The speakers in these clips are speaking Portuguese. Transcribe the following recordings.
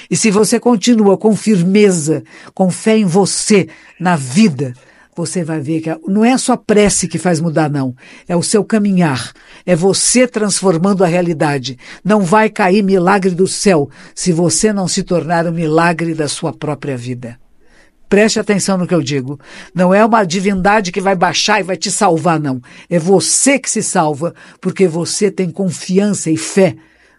E se você continua com firmeza, com fé em você, na vida, você vai ver que não é a sua prece que faz mudar, não. É o seu caminhar. É você transformando a realidade. Não vai cair milagre do céu se você não se tornar o milagre da sua própria vida. Preste atenção no que eu digo. Não é uma divindade que vai baixar e vai te salvar, não. É você que se salva, porque você tem confiança e fé,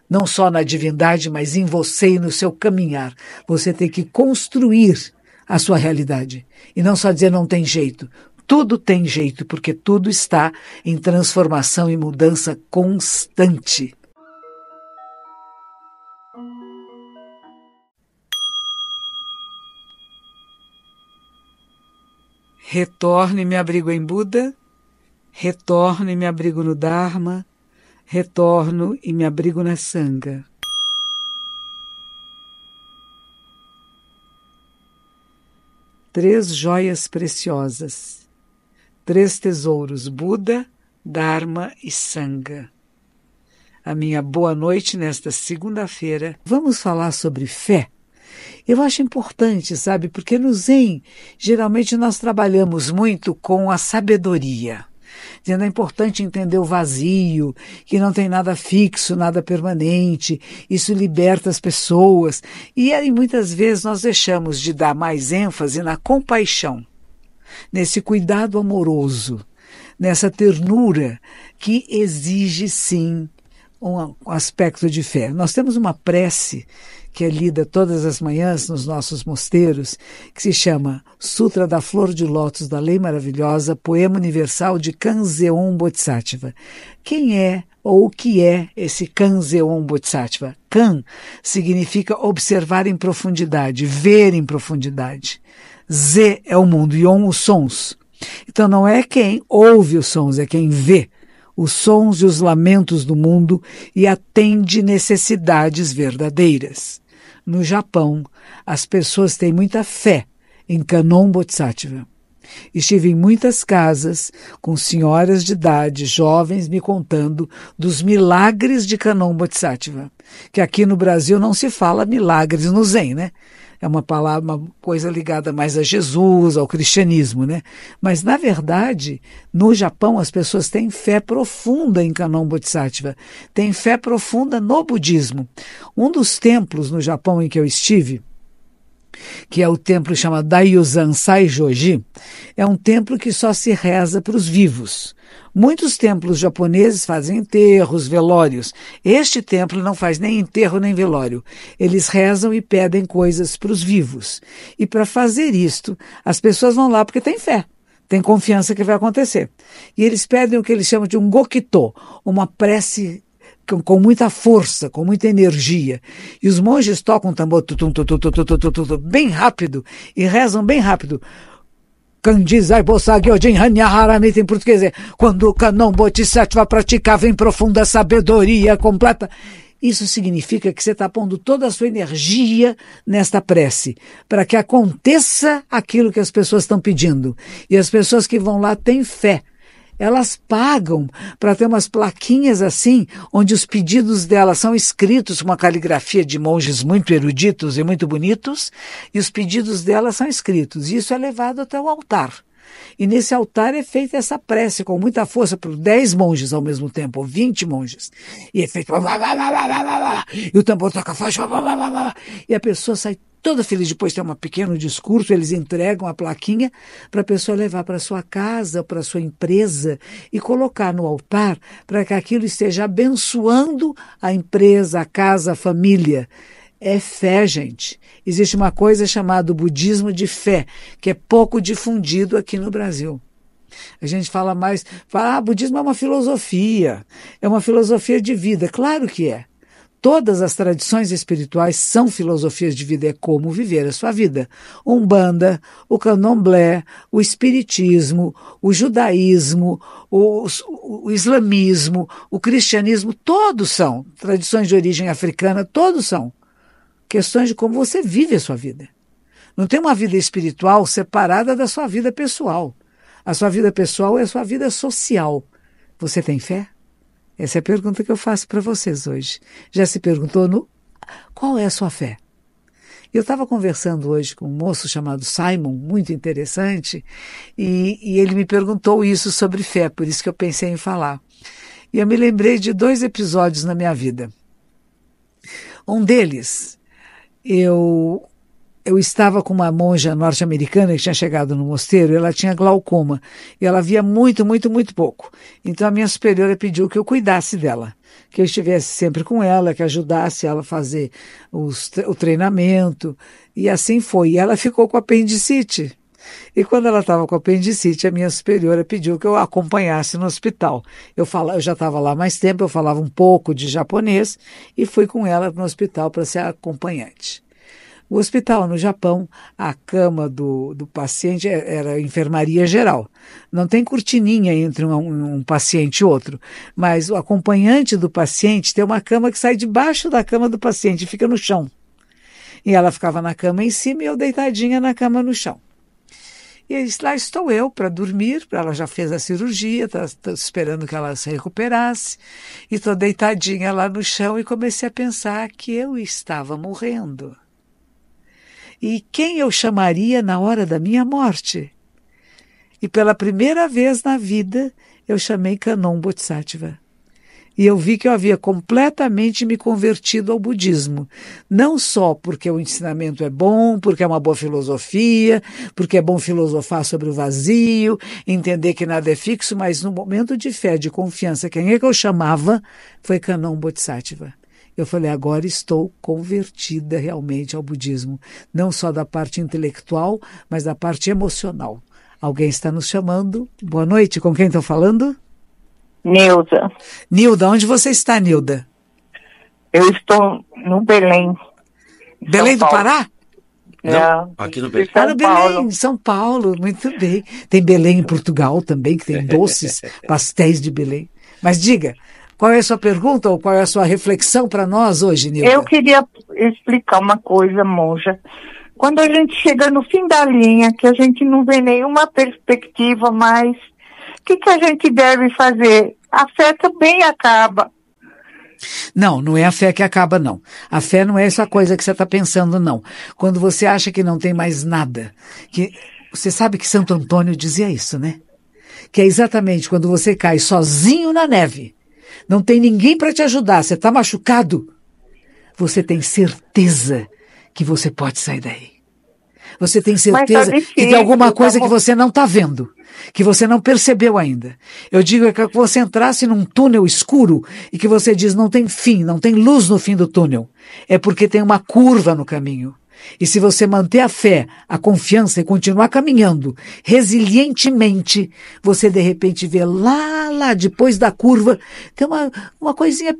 não só na divindade, mas em você e no seu caminhar. Você tem que construir a sua realidade. E não só dizer não tem jeito. Tudo tem jeito, porque tudo está em transformação e mudança constante. Retorno e me abrigo em Buda, retorno e me abrigo no Dharma, retorno e me abrigo na Sangha. Três joias preciosas, três tesouros, Buda, Dharma e Sangha. A minha boa noite nesta segunda-feira. Vamos falar sobre fé? Eu acho importante, sabe, porque no Zen, geralmente nós trabalhamos muito com a sabedoria. Dizendo, é importante entender o vazio, que não tem nada fixo, nada permanente, isso liberta as pessoas. E aí muitas vezes nós deixamos de dar mais ênfase na compaixão, nesse cuidado amoroso, nessa ternura que exige sim um aspecto de fé. Nós temos uma prece que é lida todas as manhãs nos nossos mosteiros, que se chama Sutra da Flor de Lótus da Lei Maravilhosa, Poema Universal de Kanzeon Bodhisattva. Quem é ou o que é esse Kanzeon Bodhisattva? Kan significa observar em profundidade, ver em profundidade. Z é o mundo, Yon os sons. Então não é quem ouve os sons, é quem vê os sons e os lamentos do mundo e atende necessidades verdadeiras. No Japão, as pessoas têm muita fé em Kannon Bodhisattva. Estive em muitas casas com senhoras de idade, jovens, me contando dos milagres de Kannon Bodhisattva, que aqui no Brasil não se fala milagres no Zen, né? É uma palavra, uma coisa ligada mais a Jesus, ao cristianismo, né? Mas, na verdade, no Japão, as pessoas têm fé profunda em Kannon Bodhisattva, têm fé profunda no budismo. Um dos templos no Japão em que eu estive, que é o templo chamado Daiyuzan Saijoji, é um templo que só se reza para os vivos. Muitos templos japoneses fazem enterros, velórios. Este templo não faz nem enterro nem velório. Eles rezam e pedem coisas para os vivos. E para fazer isto, as pessoas vão lá porque têm fé, têm confiança que vai acontecer. E eles pedem o que eles chamam de um gokito, uma prece com muita força, com muita energia. E os monges tocam tambor bem rápido e rezam bem rápido. Kandizai Bosagyojin Hanyaharamita em português. Quando o Kannon Bodhisattva praticava em profunda sabedoria completa. Isso significa que você está pondo toda a sua energia nesta prece, para que aconteça aquilo que as pessoas estão pedindo. E as pessoas que vão lá têm fé. Elas pagam para ter umas plaquinhas assim, onde os pedidos delas são escritos com uma caligrafia de monges muito eruditos e muito bonitos, e os pedidos delas são escritos. E isso é levado até o altar. E nesse altar é feita essa prece com muita força por 10 monges ao mesmo tempo, ou 20 monges. E é feito... E o tambor toca faixa... E a pessoa sai toda feliz. Depois tem um pequeno discurso, eles entregam a plaquinha para a pessoa levar para sua casa, para sua empresa e colocar no altar para que aquilo esteja abençoando a empresa, a casa, a família. É fé, gente. Existe uma coisa chamada budismo de fé, que é pouco difundido aqui no Brasil. A gente fala, budismo é uma filosofia de vida. Claro que é. Todas as tradições espirituais são filosofias de vida, é como viver a sua vida. Umbanda, o candomblé, o espiritismo, o judaísmo, o islamismo, o cristianismo, todos são. Tradições de origem africana, todos são. Questões de como você vive a sua vida. Não tem uma vida espiritual separada da sua vida pessoal. A sua vida pessoal é a sua vida social. Você tem fé? Essa é a pergunta que eu faço para vocês hoje. Já se perguntou qual é a sua fé? Eu estava conversando hoje com um moço chamado Simon, muito interessante, e ele me perguntou isso sobre fé, por isso que eu pensei em falar. E eu me lembrei de 2 episódios na minha vida. Um deles, eu estava com uma monja norte-americana que tinha chegado no mosteiro, e ela tinha glaucoma, e ela via muito, muito, muito pouco. Então a minha superiora pediu que eu cuidasse dela, que eu estivesse sempre com ela, que ajudasse ela a fazer o treinamento, e assim foi. E ela ficou com apendicite. E quando ela estava com apendicite, a minha superiora pediu que eu a acompanhasse no hospital. Eu já estava lá há mais tempo, eu falava um pouco de japonês, e fui com ela no hospital para ser acompanhante. O hospital no Japão, a cama do paciente era enfermaria geral. Não tem cortininha entre um paciente e outro, mas o acompanhante do paciente tem uma cama que sai debaixo da cama do paciente e fica no chão. E ela ficava na cama em cima e eu deitadinha na cama no chão. E lá estou eu para dormir, ela já fez a cirurgia, está esperando que ela se recuperasse, e estou deitadinha lá no chão e comecei a pensar que eu estava morrendo. E quem eu chamaria na hora da minha morte? E pela primeira vez na vida, eu chamei Kannon Bodhisattva. E eu vi que eu havia completamente me convertido ao budismo. Não só porque o ensinamento é bom, porque é uma boa filosofia, porque é bom filosofar sobre o vazio, entender que nada é fixo, mas no momento de fé, de confiança, quem é que eu chamava foi Kannon Bodhisattva. Eu falei, agora estou convertida realmente ao budismo, não só da parte intelectual, mas da parte emocional. Alguém está nos chamando. Boa noite, com quem estou falando? Nilda. Nilda, onde você está, Nilda? Eu estou no Belém. Belém do Pará? Não, aqui no Belém. Ah, no Belém, São Paulo, muito bem. Tem Belém em Portugal também, que tem doces, pastéis de Belém. Mas diga, qual é a sua pergunta ou qual é a sua reflexão para nós hoje, Nilda? Eu queria explicar uma coisa, monja. Quando a gente chega no fim da linha, que a gente não vê nenhuma perspectiva mais, o que a gente deve fazer? A fé também acaba. Não, não é a fé que acaba, não. A fé não é essa coisa que você está pensando, não. Quando você acha que não tem mais nada, que você sabe que Santo Antônio dizia isso, né? Que é exatamente quando você cai sozinho na neve, não tem ninguém para te ajudar, você está machucado, você tem certeza que você pode sair daí. Você tem certeza que tem alguma coisa que você não está vendo, que você não percebeu ainda. Eu digo é que você entrasse num túnel escuro e que você diz não tem fim, não tem luz no fim do túnel. É porque tem uma curva no caminho. E se você manter a fé, a confiança e continuar caminhando resilientemente, você de repente vê lá depois da curva, tem uma coisinha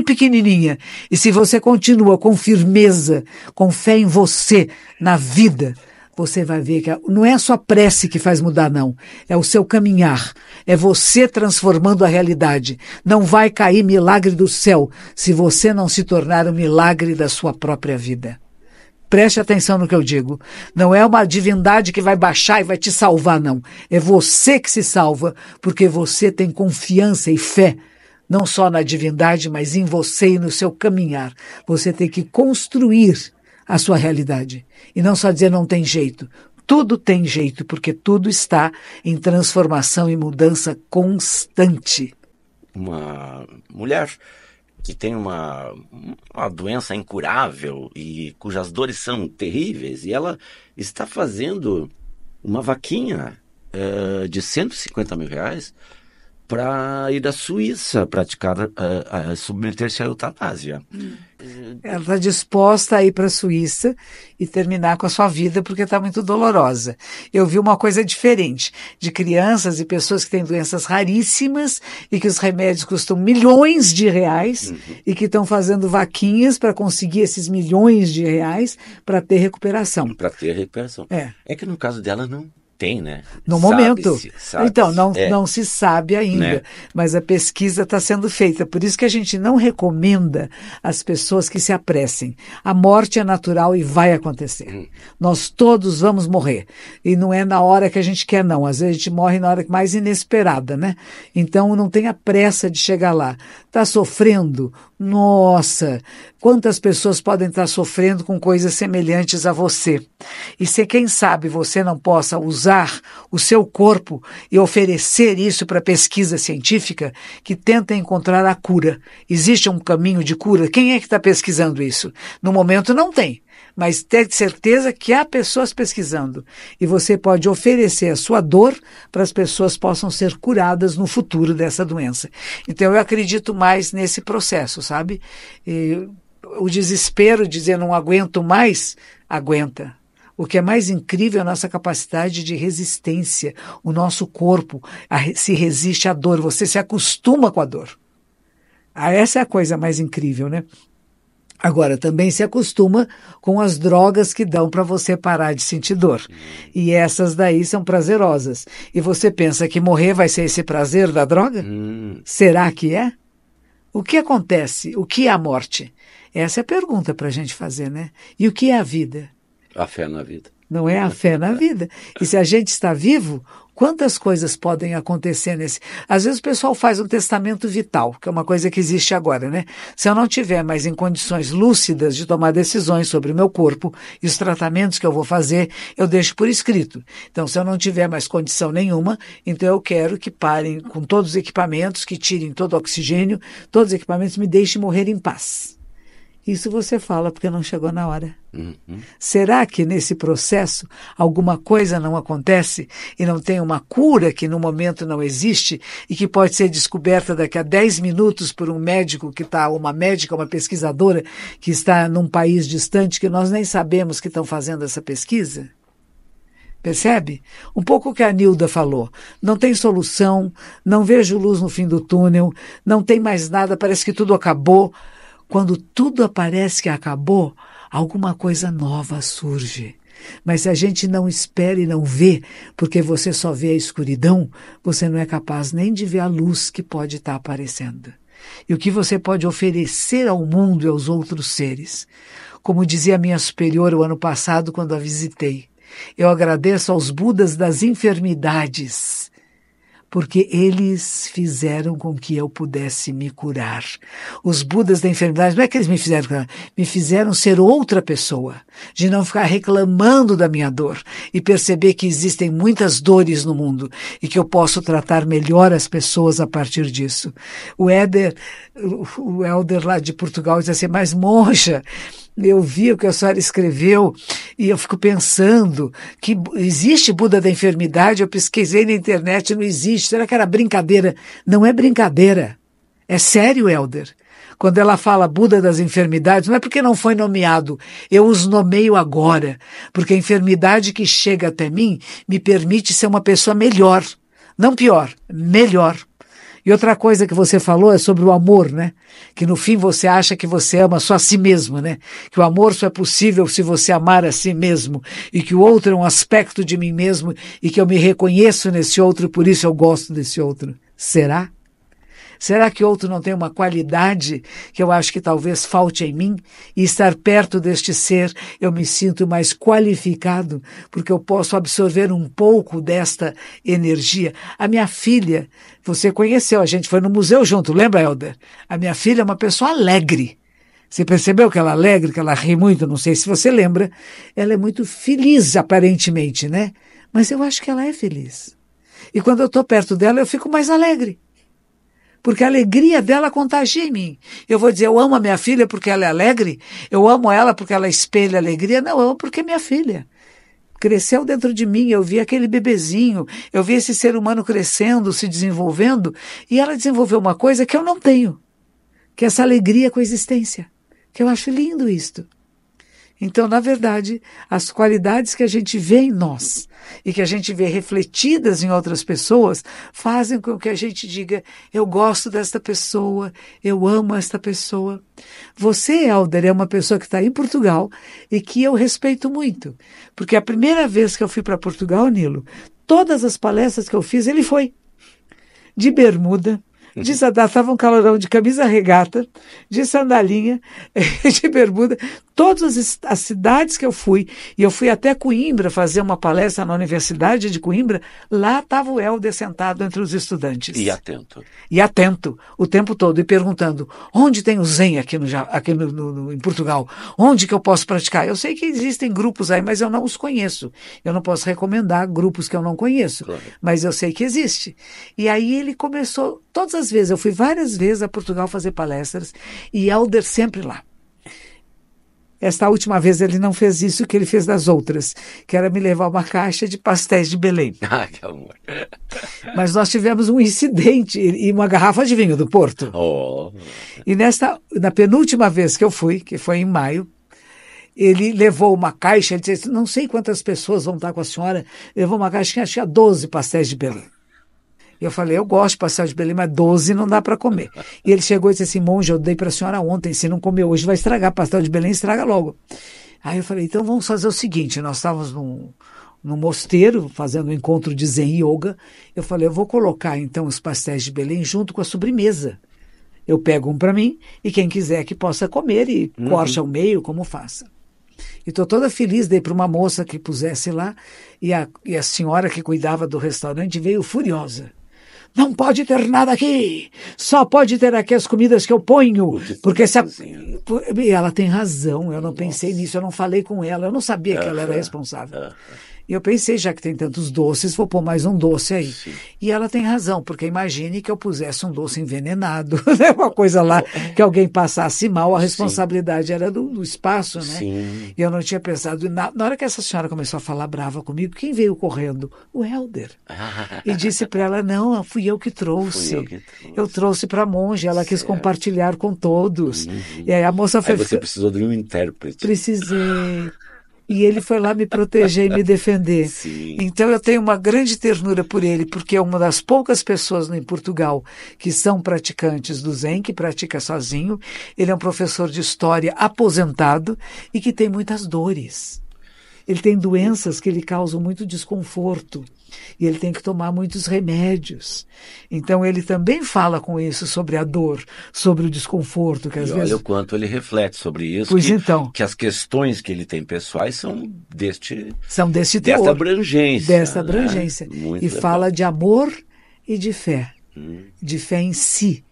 pequenininha. E se você continua com firmeza, com fé em você, na vida, você vai ver que não é a sua prece que faz mudar, não. É o seu caminhar. É você transformando a realidade. Não vai cair milagre do céu se você não se tornar o milagre da sua própria vida. Preste atenção no que eu digo. Não é uma divindade que vai baixar e vai te salvar, não. É você que se salva, porque você tem confiança e fé, não só na divindade, mas em você e no seu caminhar. Você tem que construir a sua realidade. E não só dizer não tem jeito. Tudo tem jeito, porque tudo está em transformação e mudança constante. Uma mulher que tem uma doença incurável e cujas dores são terríveis, e ela está fazendo uma vaquinha de R$150 mil para ir à Suíça praticar, submeter-se à eutanásia. Ela está disposta a ir para a Suíça e terminar com a sua vida porque está muito dolorosa. Eu vi uma coisa diferente, de crianças e pessoas que têm doenças raríssimas e que os remédios custam milhões de reais e que estão fazendo vaquinhas para conseguir esses milhões de reais para ter recuperação. Para ter recuperação. É que no caso dela não tem, né? No momento. Sabe-se. Então, não se sabe ainda, né? Mas a pesquisa está sendo feita. Por isso que a gente não recomenda às pessoas que se apressem. A morte é natural e vai acontecer. Nós todos vamos morrer. E não é na hora que a gente quer, não. Às vezes a gente morre na hora mais inesperada, né? Então, não tenha pressa de chegar lá. Está sofrendo? Nossa! Quantas pessoas podem estar sofrendo com coisas semelhantes a você? E se, quem sabe, você não possa usar o seu corpo e oferecer isso para pesquisa científica que tenta encontrar a cura. Existe um caminho de cura? Quem é que está pesquisando isso? No momento não tem, mas tenha certeza que há pessoas pesquisando. E você pode oferecer a sua dor para as pessoas possam ser curadas no futuro dessa doença. Então eu acredito mais nesse processo, sabe? E o desespero de dizer não aguento mais, aguenta. O que é mais incrível é a nossa capacidade de resistência. O nosso corpo se resiste à dor, você se acostuma com a dor. Essa é a coisa mais incrível, né? Agora, também se acostuma com as drogas que dão para você parar de sentir dor. E essas daí são prazerosas. E você pensa que morrer vai ser esse prazer da droga? Será que é? O que acontece? O que é a morte? Essa é a pergunta para a gente fazer, né? E o que é a vida? A fé na vida. Não é a fé na vida. E se a gente está vivo, quantas coisas podem acontecer nesse... Às vezes o pessoal faz um testamento vital, que é uma coisa que existe agora, né? Se eu não tiver mais em condições lúcidas de tomar decisões sobre o meu corpo e os tratamentos que eu vou fazer, eu deixo por escrito. Então, se eu não tiver mais condição nenhuma, então eu quero que parem com todos os equipamentos, que tirem todo o oxigênio, todos os equipamentos, me deixem morrer em paz. Isso você fala porque não chegou na hora. Será que nesse processo alguma coisa não acontece e não tem uma cura que no momento não existe e que pode ser descoberta daqui a 10 minutos por um médico que está, uma médica, uma pesquisadora que está num país distante que nós nem sabemos que estão fazendo essa pesquisa? Percebe? Um pouco o que a Nilda falou. Não tem solução, não vejo luz no fim do túnel, não tem mais nada, parece que tudo acabou. Quando tudo parece que acabou, alguma coisa nova surge. Mas se a gente não espera e não vê, porque você só vê a escuridão, você não é capaz nem de ver a luz que pode estar aparecendo. E o que você pode oferecer ao mundo e aos outros seres. Como dizia a minha superiora o ano passado, quando a visitei, eu agradeço aos Budas das enfermidades, porque eles fizeram com que eu pudesse me curar. Os Budas da enfermidade, não é que eles me fizeram curar, me fizeram ser outra pessoa, de não ficar reclamando da minha dor e perceber que existem muitas dores no mundo e que eu posso tratar melhor as pessoas a partir disso. O Elder lá de Portugal diz assim, mas monja, eu vi o que a senhora escreveu e eu fico pensando que existe Buda da enfermidade, eu pesquisei na internet, não existe. Será que era brincadeira? Não é brincadeira. É sério, Elder. Quando ela fala Buda das enfermidades, não é porque não foi nomeado, eu os nomeio agora, porque a enfermidade que chega até mim me permite ser uma pessoa melhor, não pior, melhor. E outra coisa que você falou é sobre o amor, né? Que no fim você acha que você ama só a si mesmo, né? Que o amor só é possível se você amar a si mesmo e que o outro é um aspecto de mim mesmo e que eu me reconheço nesse outro e por isso eu gosto desse outro. Será? Será que outro não tem uma qualidade que eu acho que talvez falte em mim? E estar perto deste ser, eu me sinto mais qualificado, porque eu posso absorver um pouco desta energia. A minha filha, você conheceu, a gente foi no museu junto, lembra, Elder? A minha filha é uma pessoa alegre. Você percebeu que ela é alegre, que ela ri muito? Não sei se você lembra. Ela é muito feliz, aparentemente, né? Mas eu acho que ela é feliz. E quando eu estou perto dela, eu fico mais alegre. Porque a alegria dela contagia em mim. Eu vou dizer, eu amo a minha filha porque ela é alegre? Eu amo ela porque ela espelha alegria? Não, eu amo porque é minha filha. Cresceu dentro de mim, eu vi aquele bebezinho, eu vi esse ser humano crescendo, se desenvolvendo, e ela desenvolveu uma coisa que eu não tenho, que é essa alegria com a existência, que eu acho lindo isto. Então, na verdade, as qualidades que a gente vê em nós e que a gente vê refletidas em outras pessoas fazem com que a gente diga, eu gosto desta pessoa, eu amo esta pessoa. Você, Elder, é uma pessoa que está em Portugal e que eu respeito muito. Porque a primeira vez que eu fui para Portugal, Nilo, Todas as palestras que eu fiz, ele foi. De bermuda, estava um calorão, de camisa regata, de sandalinha, de bermuda. Todas as cidades que eu fui, e eu fui até Coimbra fazer uma palestra na Universidade de Coimbra, lá estava o Helder sentado entre os estudantes. E atento. E atento o tempo todo, e perguntando, onde tem o Zen aqui em Portugal? Onde que eu posso praticar? Eu sei que existem grupos aí, mas eu não os conheço. Eu não posso recomendar grupos que eu não conheço, claro. Mas eu sei que existe. E aí ele começou, todas as vezes, eu fui várias vezes a Portugal fazer palestras, e Helder sempre lá. Esta última vez ele não fez isso que ele fez das outras, que era me levar uma caixa de pastéis de Belém. Ah, que amor. Mas nós tivemos um incidente e uma garrafa de vinho do Porto. Oh. E na penúltima vez que eu fui, que foi em maio, ele levou uma caixa, ele disse, não sei quantas pessoas vão estar com a senhora, levou uma caixa que tinha 12 pastéis de Belém. Eu falei, eu gosto de pastel de Belém, mas 12 não dá para comer. E ele chegou e disse assim, monge, eu dei para a senhora ontem, se não comer hoje vai estragar, pastel de Belém estraga logo. Aí eu falei, então vamos fazer o seguinte, nós estávamos num mosteiro, fazendo um encontro de Zen Yoga, eu falei, eu vou colocar então os pastéis de Belém junto com a sobremesa. Eu pego um para mim e quem quiser que possa comer e corte ao meio, como faça. E estou toda feliz, dei para uma moça que pusesse lá e a senhora que cuidava do restaurante veio furiosa. Não pode ter nada aqui, só pode ter aqui as comidas que eu ponho, porque e ela tem razão, eu não pensei nisso, eu não falei com ela, eu não sabia que ela era responsável. E eu pensei, já que tem tantos doces, vou pôr mais um doce aí. Sim. E ela tem razão, porque imagine que eu pusesse um doce envenenado, né? Uma coisa lá que alguém passasse mal, a responsabilidade Sim. era do espaço, né? Sim. E eu não tinha pensado. Na hora que essa senhora começou a falar brava comigo, quem veio correndo? O Helder. E disse para ela, não, fui eu que trouxe. Eu trouxe para a monja, ela quis compartilhar com todos. E aí a moça foi... Aí você precisou de um intérprete. Precisei. E ele foi lá me proteger e me defender. Sim. Então eu tenho uma grande ternura por ele, porque é uma das poucas pessoas em Portugal que são praticantes do Zen, que pratica sozinho. Ele é um professor de história aposentado e que tem muitas dores. Ele tem doenças que lhe causam muito desconforto e ele tem que tomar muitos remédios. Então ele também fala com isso sobre a dor, sobre o desconforto. Que às vezes... olha o quanto ele reflete sobre isso. Pois então. Que as questões que ele tem pessoais são deste teor, desta abrangência. Desta abrangência. Né? E fala de amor e de fé. De fé em si.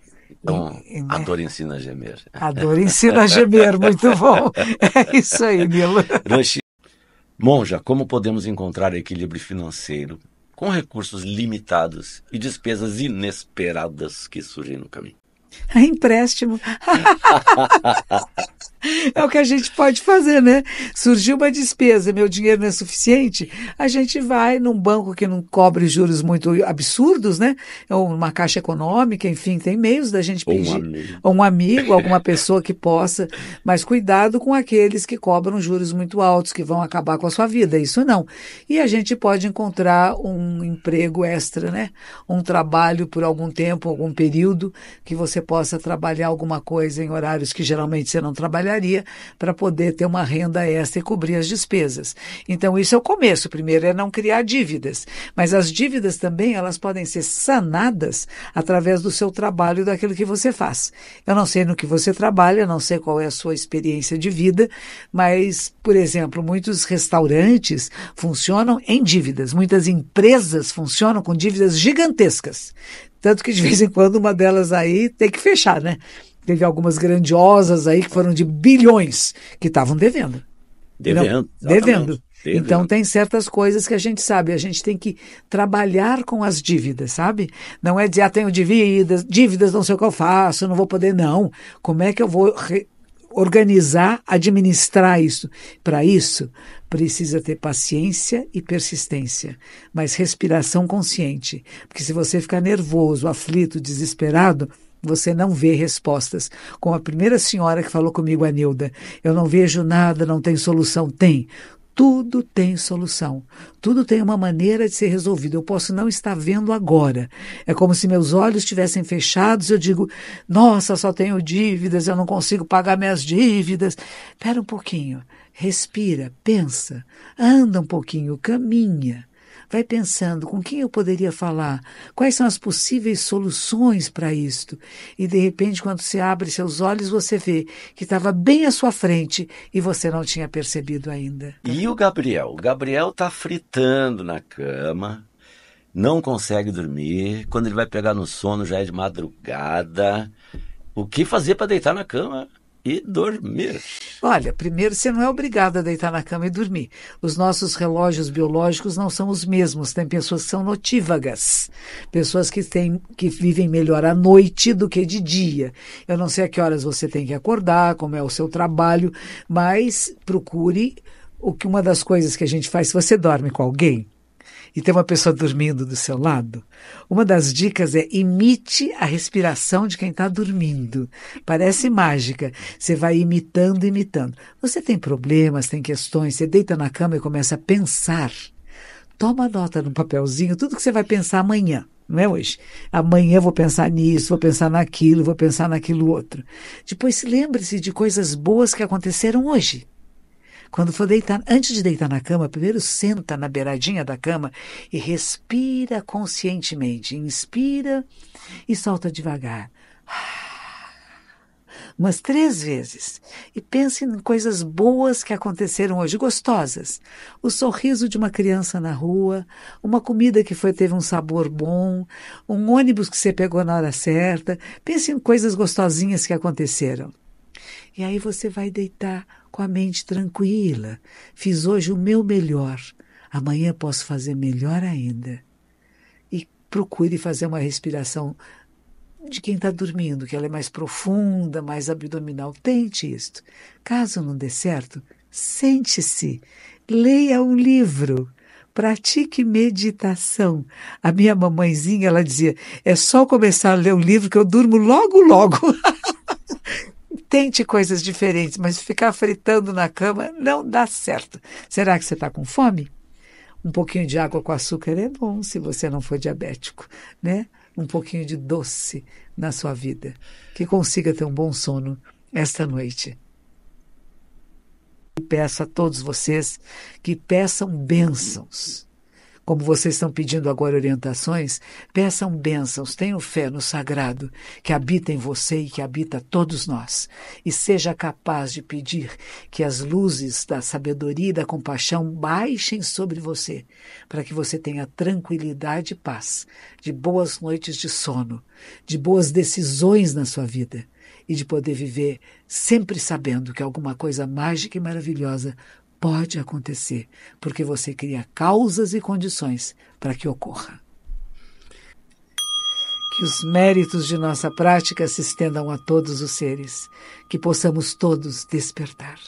Então, a dor ensina a gemer. A dor ensina a gemer, muito bom. É isso aí, Nilo. Monja, como podemos encontrar equilíbrio financeiro com recursos limitados e despesas inesperadas que surgem no caminho? Empréstimo. É o que a gente pode fazer, né? Surgiu uma despesa, meu dinheiro não é suficiente, a gente vai num banco que não cobre juros muito absurdos, né? Ou uma caixa econômica, enfim, tem meios da gente pedir. Ou um amigo, alguma pessoa que possa, mas cuidado com aqueles que cobram juros muito altos, que vão acabar com a sua vida, isso não. E a gente pode encontrar um emprego extra, né? Um trabalho por algum tempo, algum período, que você possa trabalhar alguma coisa em horários que geralmente você não trabalharia, para poder ter uma renda extra e cobrir as despesas. Então, isso é o começo. Primeiro é não criar dívidas. Mas as dívidas também, elas podem ser sanadas através do seu trabalho e daquilo que você faz. Eu não sei no que você trabalha, não sei qual é a sua experiência de vida, mas, por exemplo, muitos restaurantes funcionam em dívidas. Muitas empresas funcionam com dívidas gigantescas. Tanto que, de vez em quando, uma delas aí tem que fechar, né? Teve algumas grandiosas aí que foram de bilhões que estavam devendo. Devendo. Então tem certas coisas que a gente sabe, a gente tem que trabalhar com as dívidas, sabe? Não é dizer, tenho dívidas, não sei o que eu faço, não vou poder, não. Como é que eu vou organizar, administrar isso? Para isso, precisa ter paciência e persistência, mas respiração consciente. Porque se você ficar nervoso, aflito, desesperado, você não vê respostas. Como a primeira senhora que falou comigo, a Nilda, eu não vejo nada, não tem solução. Tem. Tudo tem solução. Tudo tem uma maneira de ser resolvido. Eu posso não estar vendo agora. É como se meus olhos estivessem fechados e eu digo, nossa, só tenho dívidas, eu não consigo pagar minhas dívidas. Espera um pouquinho. Respira, pensa, anda um pouquinho, caminha. Vai pensando com quem eu poderia falar, quais são as possíveis soluções para isto. E, de repente, quando você abre seus olhos, você vê que estava bem à sua frente e você não tinha percebido ainda. E o Gabriel? O Gabriel está fritando na cama, não consegue dormir. Quando ele vai pegar no sono, já é de madrugada. O que fazer para deitar na cama e dormir? Olha, primeiro, você não é obrigado a deitar na cama e dormir. Os nossos relógios biológicos não são os mesmos. Tem pessoas que são notívagas, pessoas que vivem melhor à noite do que de dia. Eu não sei a que horas você tem que acordar, como é o seu trabalho, mas procure uma das coisas que a gente faz se você dorme com alguém e tem uma pessoa dormindo do seu lado, uma das dicas é imite a respiração de quem está dormindo. Parece mágica. Você vai imitando. Você tem problemas, tem questões, você deita na cama e começa a pensar. Toma nota no papelzinho, tudo que você vai pensar amanhã. Não é hoje. Amanhã eu vou pensar nisso, vou pensar naquilo outro. Depois lembre-se de coisas boas que aconteceram hoje. Quando for deitar, antes de deitar na cama, primeiro senta na beiradinha da cama e respira conscientemente. Inspira e solta devagar. Umas 3 vezes. E pense em coisas boas que aconteceram hoje, gostosas. O sorriso de uma criança na rua, uma comida que teve um sabor bom, um ônibus que você pegou na hora certa. Pense em coisas gostosinhas que aconteceram. E aí você vai deitar com a mente tranquila. Fiz hoje o meu melhor. Amanhã posso fazer melhor ainda. E procure fazer uma respiração de quem está dormindo, que ela é mais profunda, mais abdominal. Tente isto. Caso não dê certo, sente-se. Leia um livro. Pratique meditação. A minha mamãezinha, ela dizia, é só começar a ler um livro que eu durmo logo, logo. Tente coisas diferentes, mas ficar fritando na cama não dá certo. Será que você está com fome? Um pouquinho de água com açúcar é bom se você não for diabético, né? Um pouquinho de doce na sua vida. Que consiga ter um bom sono esta noite. Peço a todos vocês que peçam bênçãos. Como vocês estão pedindo agora orientações, peçam bênçãos, tenham fé no sagrado que habita em você e que habita todos nós. E seja capaz de pedir que as luzes da sabedoria e da compaixão baixem sobre você, para que você tenha tranquilidade e paz, de boas noites de sono, de boas decisões na sua vida e de poder viver sempre sabendo que alguma coisa mágica e maravilhosa pode acontecer, porque você cria causas e condições para que ocorra. Que os méritos de nossa prática se estendam a todos os seres, que possamos todos despertar.